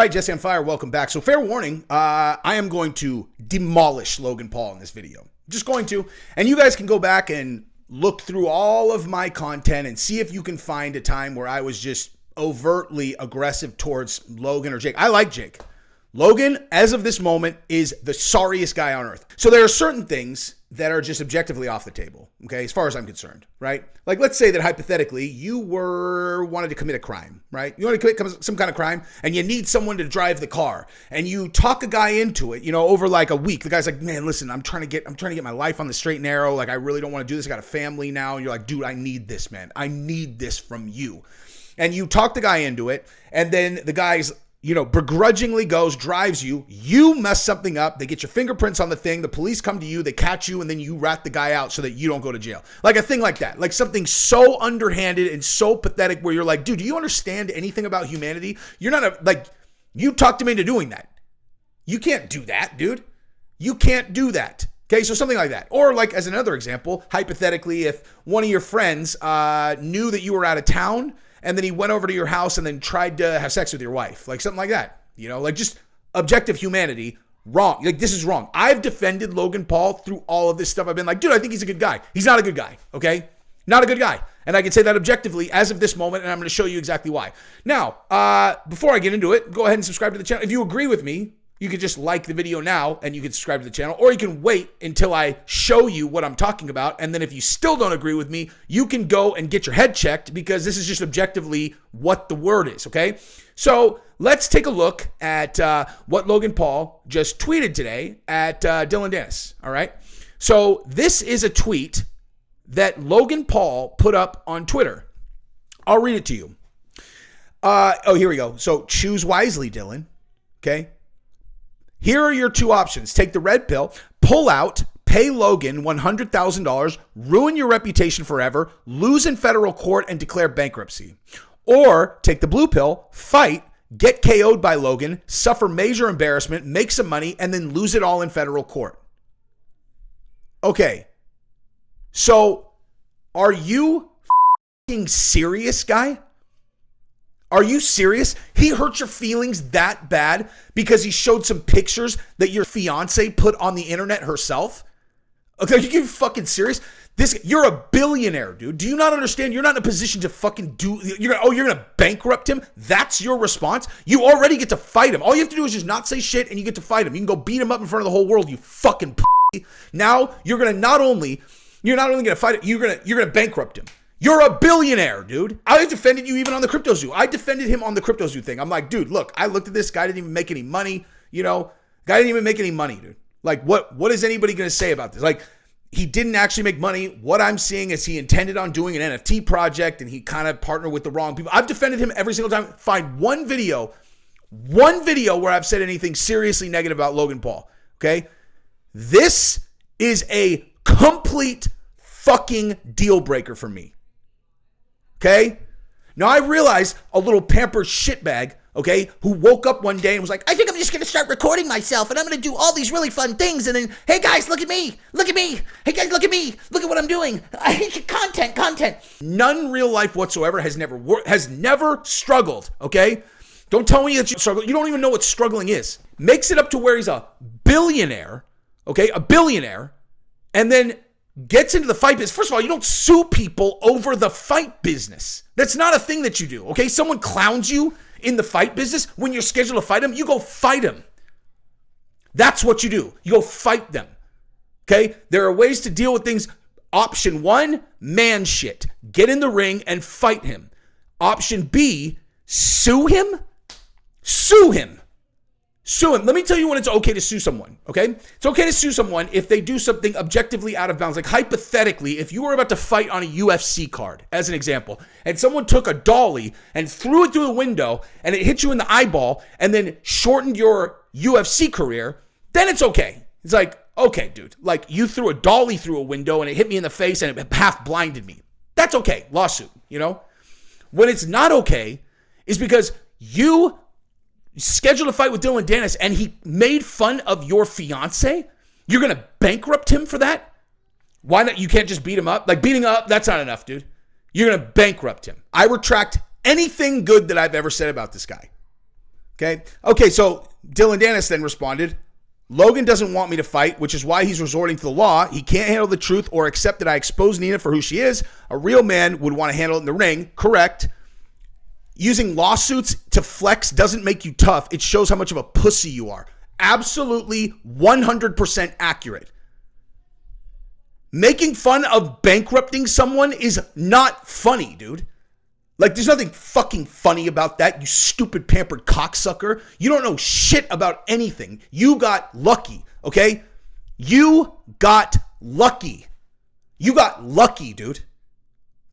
All right, Jesse on Fire, welcome back. So fair warning, I am going to demolish Logan Paul in this video. Just going to. And you guys can go back and look through all of my content and see if you can find a time where I was just overtly aggressive towards Logan or Jake. I like Jake. Logan, as of this moment, is the sorriest guy on earth. So there are certain things that are just objectively off the table, okay, as far as I'm concerned, right? Like, let's say that hypothetically you wanted to commit a crime, right? You want to commit some kind of crime and you need someone to drive the car and you talk a guy into it, over like a week. The guy's like, man, listen, I'm trying to get my life on the straight and narrow. Like, I really don't want to do this. I got a family now. And you're like, dude, I need this, man. I need this from you. And you talk the guy into it. And then the guy's begrudgingly drives you, you mess something up, they get your fingerprints on the thing, the police come to you, they catch you, and then you rat the guy out so that you don't go to jail. Like a thing like that. Like something so underhanded and so pathetic where you're like, dude, do you understand anything about humanity? You're not you talked him into doing that. You can't do that, dude. You can't do that. Okay, so something like that. Or like as another example, hypothetically, if one of your friends knew that you were out of town, and then he went over to your house and then tried to have sex with your wife. Like something like that. Like just objective humanity. Wrong. Like this is wrong. I've defended Logan Paul through all of this stuff. I've been like, dude, I think he's a good guy. He's not a good guy. Okay? Not a good guy. And I can say that objectively as of this moment, and I'm going to show you exactly why. Now, before I get into it, go ahead and subscribe to the channel. If you agree with me, you could just like the video now and you can subscribe to the channel, or you can wait until I show you what I'm talking about. And then if you still don't agree with me, you can go and get your head checked because this is just objectively what the word is, okay? So let's take a look at what Logan Paul just tweeted today at Dillon Danis, all right? So this is a tweet that Logan Paul put up on Twitter. I'll read it to you. Here we go. So choose wisely, Dillon, okay? Here are your two options. Take the red pill, pull out, pay Logan $100,000, ruin your reputation forever, lose in federal court, and declare bankruptcy. Or take the blue pill, fight, get KO'd by Logan, suffer major embarrassment, make some money, and then lose it all in federal court. Okay, so are you f***ing serious, guy? Are you serious? He hurt your feelings that bad because he showed some pictures that your fiance put on the internet herself? Okay, are you fucking serious? You're a billionaire, dude. Do you not understand? You're not in a position to fucking you're gonna bankrupt him? That's your response? You already get to fight him. All you have to do is just not say shit and you get to fight him. You can go beat him up in front of the whole world, you fucking p***. Now, you're not only gonna fight it, you're gonna bankrupt him. You're a billionaire, dude. I defended you even on the Crypto Zoo. I defended him on the Crypto Zoo thing. I'm like, dude, look, I looked at this guy, didn't even make any money. Guy didn't even make any money, dude. Like, what is anybody going to say about this? Like, he didn't actually make money. What I'm seeing is he intended on doing an NFT project and he kind of partnered with the wrong people. I've defended him every single time. Find one video where I've said anything seriously negative about Logan Paul, okay? This is a complete fucking deal breaker for me. Okay? Now, I realize a little pampered shitbag, okay, who woke up one day and was like, I think I'm just going to start recording myself and I'm going to do all these really fun things. And then, hey, guys, look at me. Look at me. Hey, guys, look at me. Look at what I'm doing. Content. None real life whatsoever has never struggled, okay? Don't tell me that you struggle. You don't even know what struggling is. Makes it up to where he's a billionaire, okay, and then gets into the fight business. First of all, you don't sue people over the fight business. That's not a thing that you do, okay? Someone clowns you in the fight business. When you're scheduled to fight them, you go fight them. That's what you do. You go fight them, okay? There are ways to deal with things. Option 1, man shit. Get in the ring and fight him. Option B, sue him. Sue him. Let me tell you when it's okay to sue someone, okay? It's okay to sue someone if they do something objectively out of bounds. Like hypothetically, if you were about to fight on a UFC card, as an example, and someone took a dolly and threw it through the window and it hit you in the eyeball and then shortened your UFC career, then it's okay. It's like, okay, dude, like you threw a dolly through a window and it hit me in the face and it half blinded me. That's okay, lawsuit, When it's not okay is because you scheduled a fight with Dillon Danis and he made fun of your fiance. You're going to bankrupt him for that? Why not? You can't just beat him up? Like beating up, that's not enough, dude. You're going to bankrupt him. I retract anything good that I've ever said about this guy. Okay, so Dillon Danis then responded, Logan doesn't want me to fight, which is why he's resorting to the law. He can't handle the truth or accept that I expose Nina for who she is. A real man would want to handle it in the ring. Correct. Using lawsuits to flex doesn't make you tough. It shows how much of a pussy you are. Absolutely 100% accurate. Making fun of bankrupting someone is not funny, dude. Like, there's nothing fucking funny about that, you stupid pampered cocksucker. You don't know shit about anything. You got lucky, okay? You got lucky. You got lucky, dude.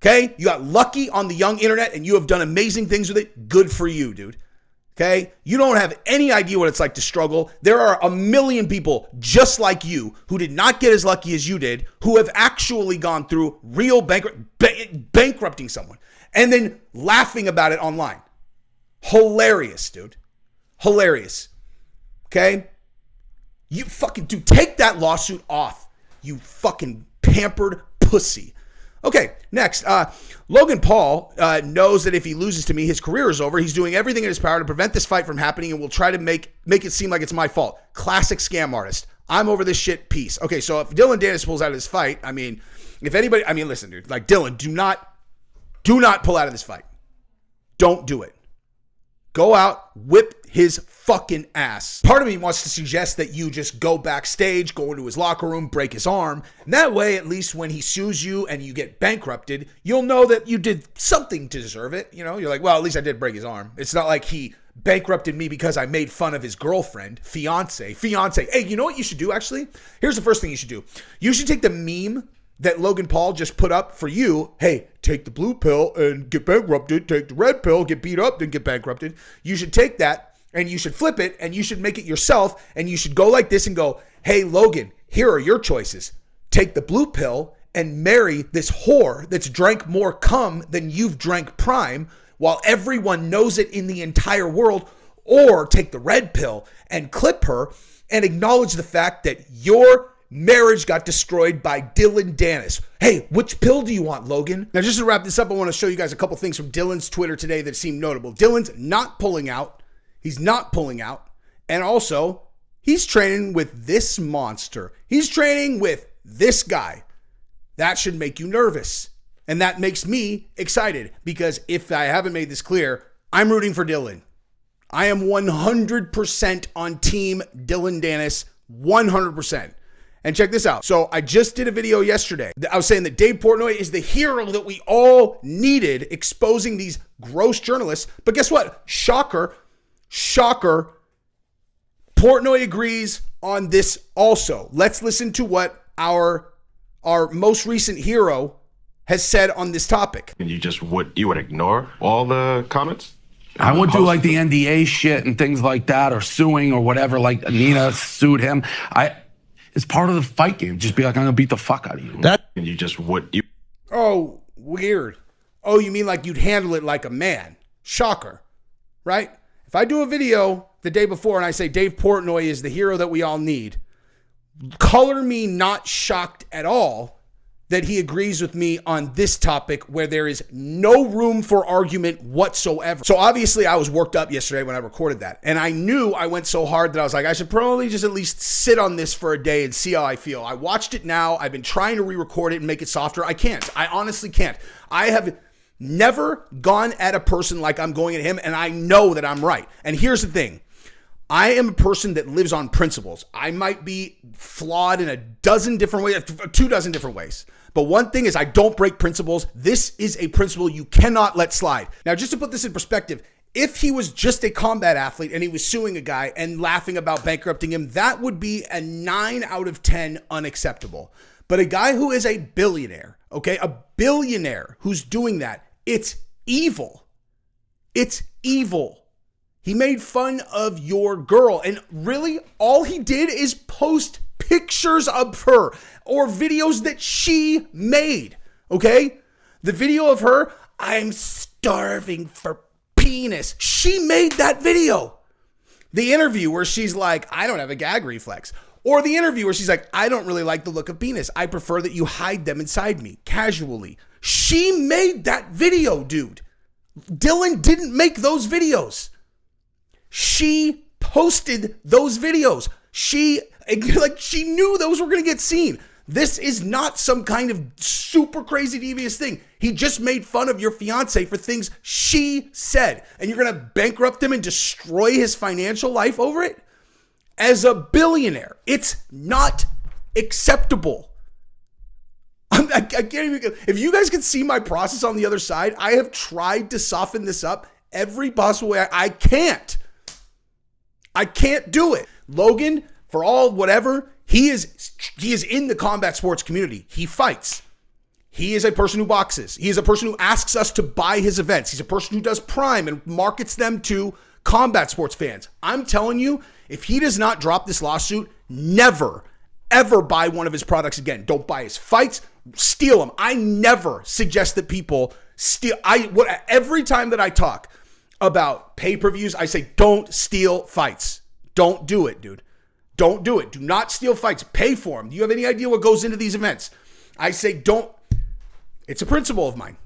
Okay? You got lucky on the young internet and you have done amazing things with it. Good for you, dude. Okay? You don't have any idea what it's like to struggle. There are a million people just like you who did not get as lucky as you did, who have actually gone through real bankrupting someone. And then laughing about it online. Hilarious, dude. Hilarious. Okay? You fucking, dude, take that lawsuit off. You fucking pampered pussy. Okay, next. Logan Paul knows that if he loses to me, his career is over. He's doing everything in his power to prevent this fight from happening and will try to make it seem like it's my fault. Classic scam artist. I'm over this shit, peace. Okay, so if Dillon Danis pulls out of this fight, I mean, if anybody, I mean, listen, dude, like Dillon, do not pull out of this fight. Don't do it. Go out, whip his fucking ass. Part of me wants to suggest that you just go backstage, go into his locker room, break his arm. And that way, at least when he sues you and you get bankrupted, you'll know that you did something to deserve it. You know, you're like, well, at least I did break his arm. It's not like he bankrupted me because I made fun of his girlfriend, fiance. Hey, you know what you should do, actually? Here's the first thing you should do. You should take the meme that Logan Paul just put up for you. Hey, take the blue pill and get bankrupted. Take the red pill, get beat up, then get bankrupted. You should take that and you should flip it and you should make it yourself and you should go like this and go, hey, Logan, here are your choices. Take the blue pill and marry this whore that's drank more cum than you've drank prime while everyone knows it in the entire world, or take the red pill and clip her and acknowledge the fact that your marriage got destroyed by Dillon Danis. Hey, which pill do you want, Logan? Now, just to wrap this up, I want to show you guys a couple things from Dillon's Twitter today that seem notable. Dillon's not pulling out. He's not pulling out. And also, he's training with this monster. He's training with this guy. That should make you nervous. And that makes me excited because if I haven't made this clear, I'm rooting for Dillon. I am 100% on team Dillon Danis, 100%. And check this out. So I just did a video yesterday. I was saying that Dave Portnoy is the hero that we all needed exposing these gross journalists. But guess what? Shocker. Portnoy agrees on this also. Let's listen to what our most recent hero has said on this topic. And you would ignore all the comments? I would do like the NDA shit and things like that, or suing or whatever, like Nina sued him. It's part of the fight game. Just be like, I'm gonna beat the fuck out of you. And you Oh, weird. Oh, you mean like you'd handle it like a man? Shocker, right? If I do a video the day before and I say Dave Portnoy is the hero that we all need, color me not shocked at all that he agrees with me on this topic where there is no room for argument whatsoever. So obviously I was worked up yesterday when I recorded that. And I knew I went so hard that I was like, I should probably just at least sit on this for a day and see how I feel. I watched it now. I've been trying to re-record it and make it softer. I can't. I honestly can't. I have never gone at a person like I'm going at him, and I know that I'm right. And here's the thing. I am a person that lives on principles. I might be flawed in 24 different ways. But one thing is I don't break principles. This is a principle you cannot let slide. Now, just to put this in perspective, if he was just a combat athlete and he was suing a guy and laughing about bankrupting him, that would be a 9 out of 10 unacceptable. But a guy who is a billionaire, okay, a billionaire who's doing that, it's evil. It's evil. He made fun of your girl, and really all he did is post pictures of her or videos that she made, okay? The video of her, I'm starving for penis. She made that video. The interview where she's like, I don't have a gag reflex. Or the interview where she's like, I don't really like the look of penis. I prefer that you hide them inside me casually. She made that video, dude. Dillon didn't make those videos. She posted those videos. She knew those were going to get seen. This is not some kind of super crazy devious thing. He just made fun of your fiance for things she said. And you're going to bankrupt him and destroy his financial life over it? As a billionaire, it's not acceptable. I can't even, if you guys can see my process on the other side, I have tried to soften this up every possible way. I can't do it. Logan, for all whatever, he is in the combat sports community. He fights. He is a person who boxes. He is a person who asks us to buy his events. He's a person who does Prime and markets them to combat sports fans. I'm telling you, if he does not drop this lawsuit, never, ever buy one of his products again. Don't buy his fights. Steal them. I never suggest that people steal. Every time that I talk about pay-per-views, I say, don't steal fights. Don't do it, dude. Don't do it. Do not steal fights. Pay for them. Do you have any idea what goes into these events? I say don't. It's a principle of mine.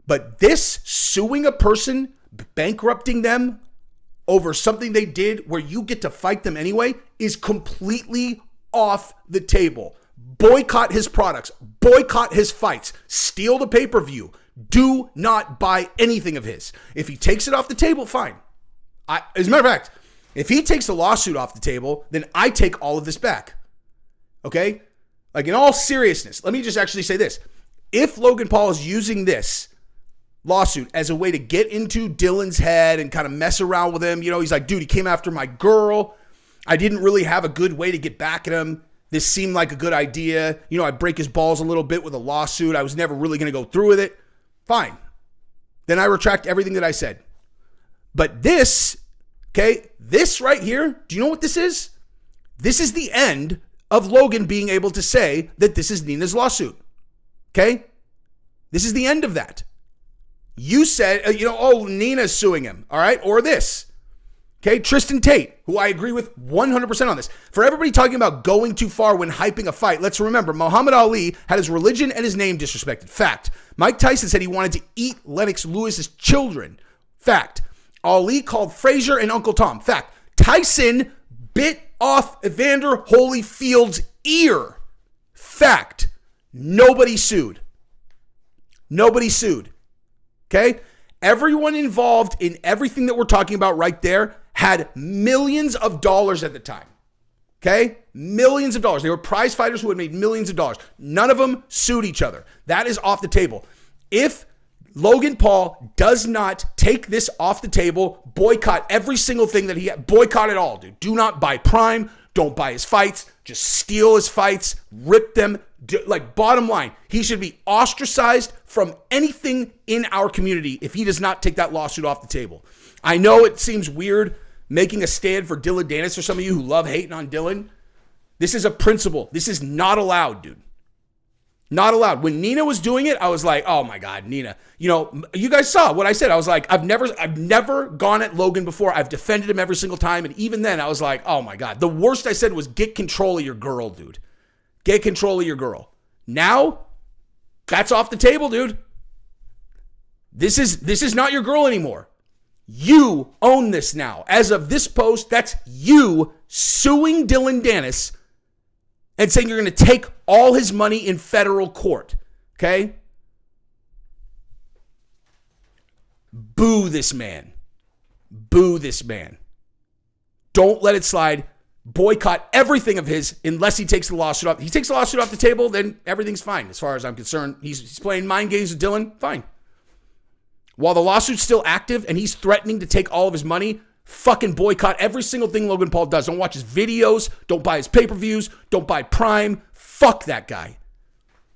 But this suing a person, bankrupting them over something they did where you get to fight them anyway is completely off the table. Boycott his products. Boycott his fights. Steal the pay-per-view. Do not buy anything of his. If he takes it off the table, fine. As a matter of fact, if he takes the lawsuit off the table, then I take all of this back. Okay? Like, in all seriousness, let me just actually say this. If Logan Paul is using this lawsuit as a way to get into Dillon's head and kind of mess around with him, he's like, dude, he came after my girl. I didn't really have a good way to get back at him. This seemed like a good idea. I break his balls a little bit with a lawsuit. I was never really going to go through with it. Fine. Then I retract everything that I said. But this right here, do you know what this is? This is the end of Logan being able to say that this is Nina's lawsuit. Okay? This is the end of that. You said, Nina's suing him, all right? Or this. Okay, Tristan Tate, who I agree with 100% on this. For everybody talking about going too far when hyping a fight, let's remember, Muhammad Ali had his religion and his name disrespected. Fact. Mike Tyson said he wanted to eat Lennox Lewis's children. Fact. Ali called Frazier and Uncle Tom. Fact. Tyson bit off Evander Holyfield's ear. Fact. Nobody sued. Nobody sued. Okay? Everyone involved in everything that we're talking about right there had millions of dollars at the time. Okay? Millions of dollars. They were prize fighters who had made millions of dollars. None of them sued each other. That is off the table. If Logan Paul does not take this off the table, boycott every single thing that he had, boycott it all, dude. Do not buy Prime. Don't buy his fights. Just steal his fights. Rip them. Bottom line, he should be ostracized from anything in our community if he does not take that lawsuit off the table. I know it seems weird making a stand for Dillon Danis for some of you who love hating on Dillon. This is a principle. This is not allowed, dude. Not allowed. When Nina was doing it, I was like, oh my God, Nina. You guys saw what I said. I was like, I've never gone at Logan before. I've defended him every single time. And even then, I was like, oh my God. The worst I said was get control of your girl, dude. Get control of your girl. Now, that's off the table, dude. This is not your girl anymore. You own this now. As of this post, that's you suing Dillon Danis and saying you're going to take all his money in federal court. Okay? Boo this man. Boo this man. Don't let it slide. Boycott everything of his unless he takes the lawsuit off. He takes the lawsuit off the table, then everything's fine as far as I'm concerned. He's playing mind games with Dillon, fine. While the lawsuit's still active and he's threatening to take all of his money, fucking boycott every single thing Logan Paul does. Don't watch his videos. Don't buy his pay-per-views. Don't buy Prime. Fuck that guy.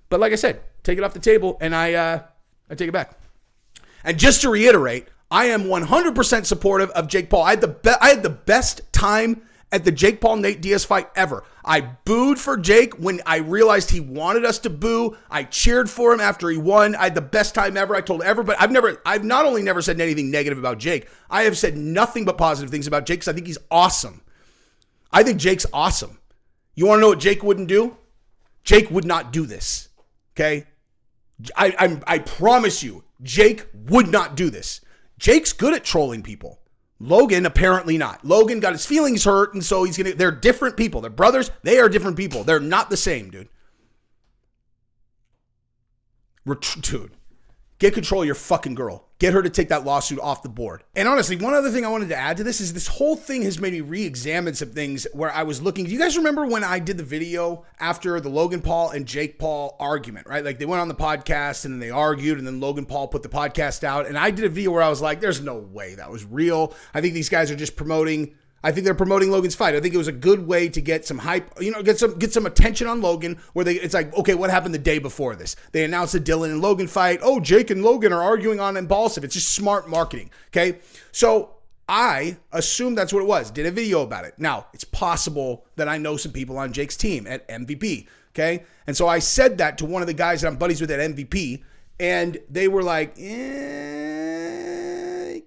But like I said, take it off the table and I take it back. And just to reiterate, I am 100% supportive of Jake Paul. I had the best time at the Jake Paul Nate Diaz fight ever. I booed for Jake when I realized he wanted us to boo. I cheered for him after he won. I had the best time ever. I told everybody. I've not only never said anything negative about Jake, I have said nothing but positive things about Jake because I think he's awesome. I think Jake's awesome. You want to know what Jake wouldn't do? Jake would not do this. Okay? I promise you, Jake would not do this. Jake's good at trolling people. Logan, apparently not. Logan got his feelings hurt, and so they're different people. They're brothers. They are different people. They're not the same, dude. Dude, get control of your fucking girl. Get her to take that lawsuit off the board. And honestly, one other thing I wanted to add to this is this whole thing has made me re-examine some things where I was looking. Do you guys remember when I did the video after the Logan Paul and Jake Paul argument, right? Like they went on the podcast and then they argued and then Logan Paul put the podcast out. And I did a video where I was like, there's no way that was real. I think these guys are just I think they're promoting Logan's fight. I think it was a good way to get some hype, get some attention on Logan where it's like, okay, what happened the day before this? They announced the Dillon and Logan fight. Oh, Jake and Logan are arguing on Impulsive. It's just smart marketing. Okay. So I assumed that's what it was. Did a video about it. Now it's possible that I know some people on Jake's team at MVP. Okay. And so I said that to one of the guys that I'm buddies with at MVP and they were like,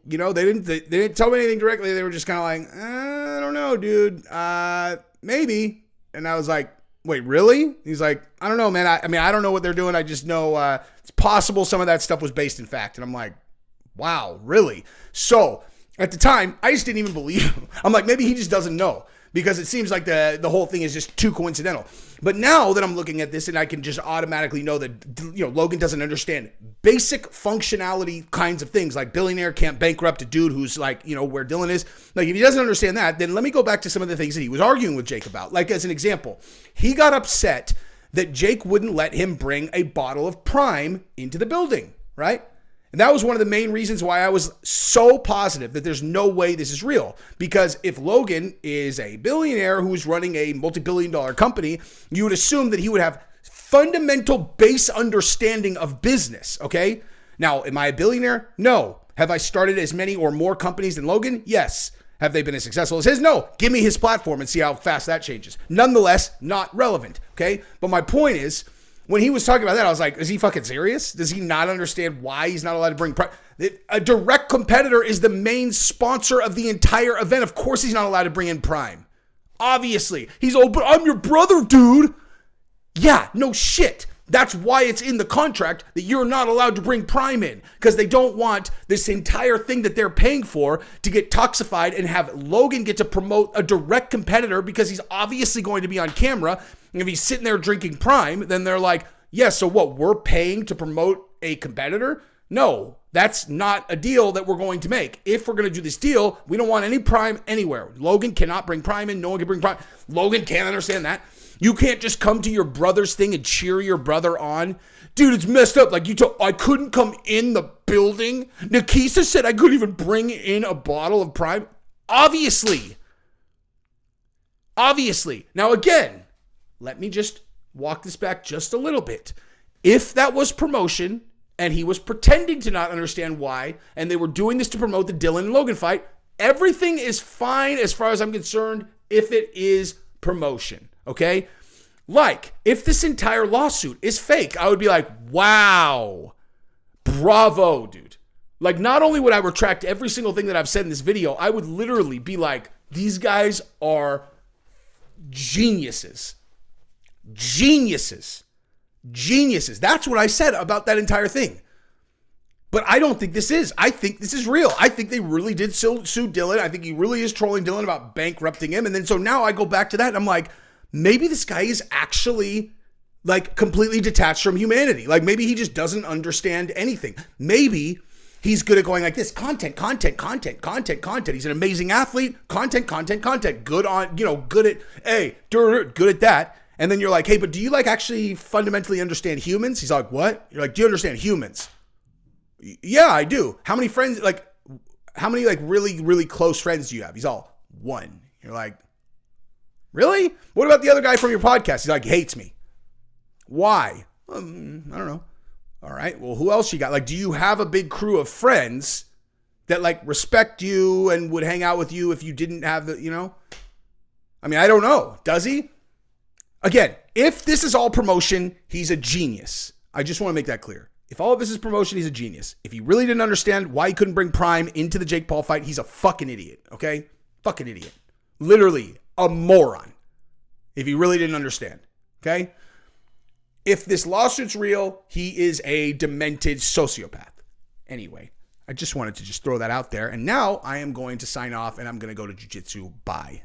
they didn't tell me anything directly. They were just kind of like, I don't know, dude. Maybe. And I was like, wait, really? He's like, I don't know, man. I don't know what they're doing. I just know it's possible some of that stuff was based in fact. And I'm like, wow, really? So at the time, I just didn't even believe him. I'm like, maybe he just doesn't know because it seems like the whole thing is just too coincidental. But now that I'm looking at this and I can just automatically know that, Logan doesn't understand basic functionality kinds of things like billionaire can't bankrupt a dude who's like, where Dillon is. Like if he doesn't understand that, then let me go back to some of the things that he was arguing with Jake about. Like as an example, he got upset that Jake wouldn't let him bring a bottle of Prime into the building, right? And that was one of the main reasons why I was so positive that there's no way this is real. Because if Logan is a billionaire who's running a multi-billion-dollar company, you would assume that he would have fundamental base understanding of business, okay? Now, am I a billionaire? No. Have I started as many or more companies than Logan? Yes. Have they been as successful as his? No. Give me his platform and see how fast that changes. Nonetheless, not relevant, okay? But my point is, when he was talking about that, I was like, is he fucking serious? Does he not understand why he's not allowed to bring Prime? A direct competitor is the main sponsor of the entire event. Of course he's not allowed to bring in Prime. Obviously. But I'm your brother, dude. Yeah, no shit. That's why it's in the contract that you're not allowed to bring Prime in. Because they don't want this entire thing that they're paying for to get toxified and have Logan get to promote a direct competitor because he's obviously going to be on camera. And if he's sitting there drinking Prime, then they're like, yeah, so what? We're paying to promote a competitor? No, that's not a deal that we're going to make. If we're going to do this deal, we don't want any Prime anywhere. Logan cannot bring Prime in. No one can bring Prime. Logan can't understand that. You can't just come to your brother's thing and cheer your brother on. Dude, it's messed up. Like I couldn't come in the building. Nikisa said I couldn't even bring in a bottle of Prime. Obviously. Now again, let me just walk this back just a little bit. If that was promotion and he was pretending to not understand why, and they were doing this to promote the Dillon and Logan fight, everything is fine as far as I'm concerned if it is promotion, okay? Like, if this entire lawsuit is fake, I would be like, wow, bravo, dude. Like, not only would I retract every single thing that I've said in this video, I would literally be like, these guys are geniuses. Geniuses. That's what I said about that entire thing. But I don't think this is. I think this is real. I think they really did sue Dillon. I think he really is trolling Dillon about bankrupting him. And then so now I go back to that and I'm like, maybe this guy is actually like completely detached from humanity. Like maybe he just doesn't understand anything. Maybe he's good at going like this, content. He's an amazing athlete, content. Good on, good at that. And then you're like, hey, but do you like actually fundamentally understand humans? He's like, what? You're like, do you understand humans? Yeah, I do. How many friends, really, really close friends do you have? He's all, one. You're like, really? What about the other guy from your podcast? He's like, hates me. Why? I don't know. All right. Well, who else you got? Like, do you have a big crew of friends that like respect you and would hang out with you if you didn't have the, I mean, I don't know. Does he? Again, if this is all promotion, he's a genius. I just want to make that clear. If all of this is promotion, he's a genius. If he really didn't understand why he couldn't bring Prime into the Jake Paul fight, he's a fucking idiot, okay? Fucking idiot. Literally a moron. If he really didn't understand, okay? If this lawsuit's real, he is a demented sociopath. Anyway, I just wanted to just throw that out there. And now I am going to sign off and I'm going to go to jiu-jitsu. Bye.